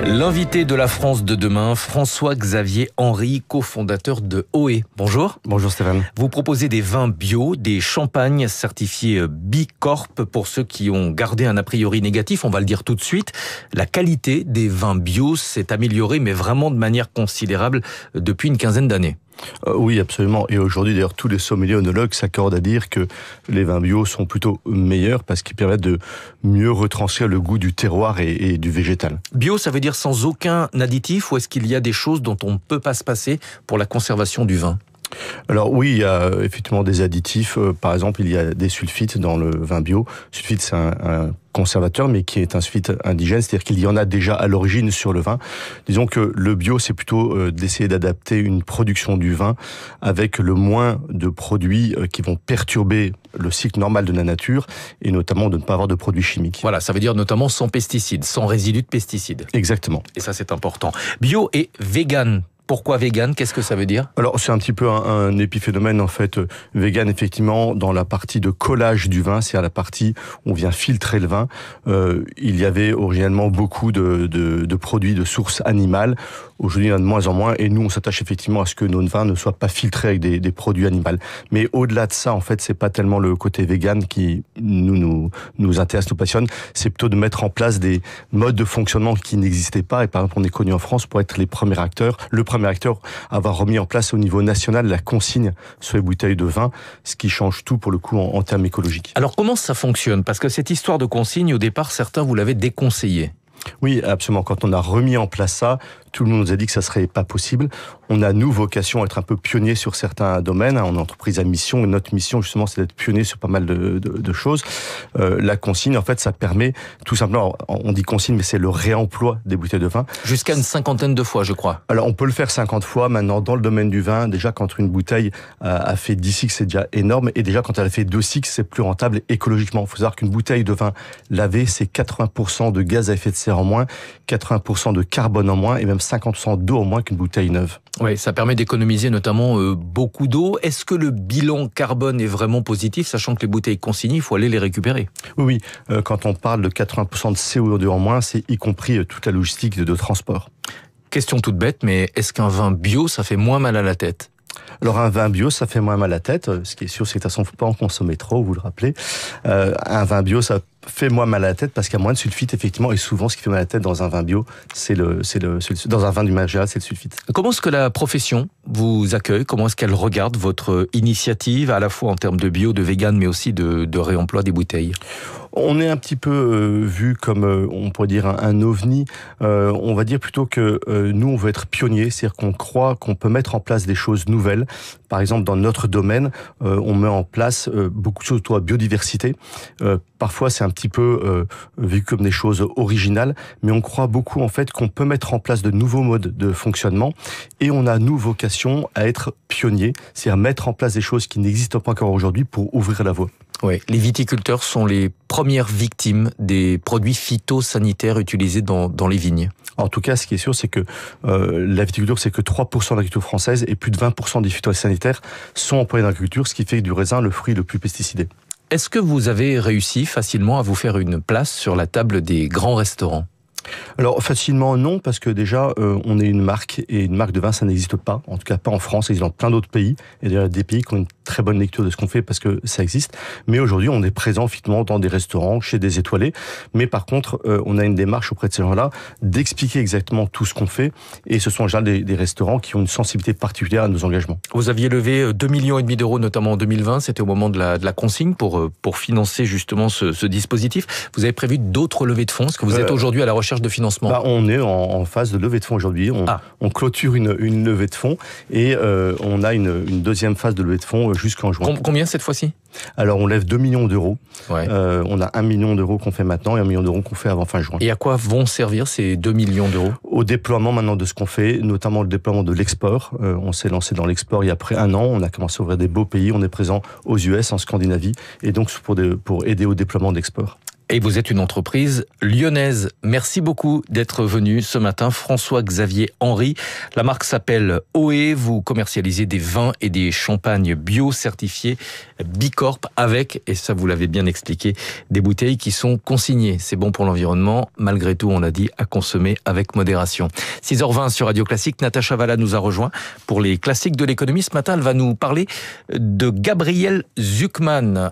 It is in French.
L'invité de la France de demain, François-Xavier Henry, cofondateur de OE. Bonjour. Bonjour Stéphane. Vous proposez des vins bio, des champagnes certifiés Bicorp. Pour ceux qui ont gardé un a priori négatif, on va le dire tout de suite, la qualité des vins bio s'est améliorée, mais vraiment de manière considérable depuis une quinzaine d'années. Oui, absolument. Et aujourd'hui, d'ailleurs, tous les sommeliers œnologues s'accordent à dire que les vins bio sont plutôt meilleurs parce qu'ils permettent de mieux retranscrire le goût du terroir et du végétal. Bio, ça veut dire sans aucun additif, ou est-ce qu'il y a des choses dont on ne peut pas se passer pour la conservation du vin ? Alors oui, il y a effectivement des additifs. Par exemple, il y a des sulfites dans le vin bio. Sulfite, c'est un conservateur, mais qui est un sulfite indigène, c'est-à-dire qu'il y en a déjà à l'origine sur le vin. Disons que le bio, c'est plutôt d'essayer d'adapter une production du vin avec le moins de produits qui vont perturber le cycle normal de la nature, et notamment de ne pas avoir de produits chimiques. Voilà, ça veut dire notamment sans pesticides, sans résidus de pesticides. Exactement. Et ça, c'est important. Bio et vegan. Pourquoi vegan ? Qu'est-ce que ça veut dire ? Alors, c'est un petit peu un épiphénomène, en fait. Vegan, effectivement, dans la partie de collage du vin, c'est-à-dire la partie où on vient filtrer le vin. Il y avait originellement beaucoup de produits de source animale. Aujourd'hui, il y en a de moins en moins. Et nous, on s'attache effectivement à ce que nos vins ne soient pas filtrés avec des produits animaux. Mais au-delà de ça, en fait, c'est pas tellement le côté vegan qui nous intéresse, nous passionne. C'est plutôt de mettre en place des modes de fonctionnement qui n'existaient pas. Et par exemple, on est connu en France pour être les premiers acteurs. Le premier acteur à avoir remis en place au niveau national la consigne sur les bouteilles de vin, ce qui change tout pour le coup en termes écologiques. Alors comment ça fonctionne ? Parce que cette histoire de consigne, au départ, certains vous l'avaient déconseillé. Oui, absolument. Quand on a remis en place ça, tout le monde nous a dit que ça serait pas possible. On a, nous, vocation à être un peu pionnier sur certains domaines. On est entreprise à mission, et notre mission, justement, c'est d'être pionnier sur pas mal de choses. La consigne, en fait, ça permet, tout simplement, on dit consigne, mais c'est le réemploi des bouteilles de vin. Jusqu'à une cinquantaine de fois, je crois. Alors, on peut le faire 50 fois. Maintenant, dans le domaine du vin, déjà, quand une bouteille a fait 10 cycles, c'est déjà énorme. Et déjà, quand elle a fait 2 cycles, c'est plus rentable écologiquement. Il faut savoir qu'une bouteille de vin lavée, c'est 80% de gaz à effet de serre en moins, 80% de carbone en moins, et même 50% d'eau en moins qu'une bouteille neuve. Oui, ça permet d'économiser notamment beaucoup d'eau. Est-ce que le bilan carbone est vraiment positif, sachant que les bouteilles consignées, il faut aller les récupérer ? Oui. Quand on parle de 80% de CO2 en moins, c'est y compris toute la logistique de transport. Question toute bête, mais est-ce qu'un vin bio, ça fait moins mal à la tête ? Alors un vin bio, ça fait moins mal à la tête. Ce qui est sûr, c'est que de toute façon, il ne faut pas en consommer trop, vous le rappelez. Un vin bio, ça fait moins mal à la tête parce qu'il y a moins de sulfite, effectivement, et souvent ce qui fait mal à la tête dans un vin bio, dans un vin du manière générale, c'est le sulfite. Comment est-ce que la profession vous accueille ? Comment est-ce qu'elle regarde votre initiative, à la fois en termes de bio, de vegan, mais aussi de réemploi des bouteilles ? On est un petit peu vu comme, on pourrait dire, un ovni. On va dire plutôt que nous, on veut être pionniers, c'est-à-dire qu'on croit qu'on peut mettre en place des choses nouvelles. Par exemple, dans notre domaine, on met en place beaucoup de choses autour de la biodiversité. Parfois, c'est un petit peu vu comme des choses originales, mais on croit beaucoup en fait qu'on peut mettre en place de nouveaux modes de fonctionnement, et on a, nous, vocation à être pionniers, c'est-à-dire mettre en place des choses qui n'existent pas encore aujourd'hui pour ouvrir la voie. Oui, les viticulteurs sont les premières victimes des produits phytosanitaires utilisés dans les vignes. En tout cas, ce qui est sûr, c'est que la viticulture, c'est que 3% de l'agriculture française et plus de 20% des phytosanitaires sont employés dans l'agriculture, ce qui fait du raisin le fruit le plus pesticidé. Est-ce que vous avez réussi facilement à vous faire une place sur la table des grands restaurants ? Alors facilement non, parce que déjà on est une marque, et une marque de vin ça n'existe pas, en tout cas pas en France, ça existe dans plein d'autres pays, et d'ailleurs des pays qui ont une très bonne lecture de ce qu'on fait parce que ça existe, mais aujourd'hui on est présent finalement dans des restaurants, chez des étoilés, mais par contre on a une démarche auprès de ces gens-là d'expliquer exactement tout ce qu'on fait, et ce sont en général des restaurants qui ont une sensibilité particulière à nos engagements. Vous aviez levé 2,5 millions d'euros notamment en 2020, c'était au moment de la consigne pour financer justement ce dispositif. Vous avez prévu d'autres levées de fonds ? Est-ce que vous êtes aujourd'hui à la recherche de financement ? On est en phase de levée de fonds aujourd'hui. On clôture une levée de fonds, et on a une deuxième phase de levée de fonds jusqu'en juin. Combien cette fois-ci ? Alors on lève 2 millions d'euros. Ouais. On a 1 million d'euros qu'on fait maintenant et 1 million d'euros qu'on fait avant fin juin. Et à quoi vont servir ces 2 millions d'euros ? Au déploiement maintenant de ce qu'on fait, notamment le déploiement de l'export. On s'est lancé dans l'export il y a près d'un an. On a commencé à ouvrir des beaux pays. On est présent aux US, en Scandinavie, et donc pour aider au déploiement d'export. Et vous êtes une entreprise lyonnaise. Merci beaucoup d'être venu ce matin, François-Xavier Henry. La marque s'appelle OE. Vous commercialisez des vins et des champagnes bio certifiés Bicorp avec, et ça vous l'avez bien expliqué, des bouteilles qui sont consignées. C'est bon pour l'environnement. Malgré tout, on l'a dit, à consommer avec modération. 6h20 sur Radio Classique. Natacha Valla nous a rejoint pour les classiques de l'économie. Ce matin, elle va nous parler de Gabriel Zucman.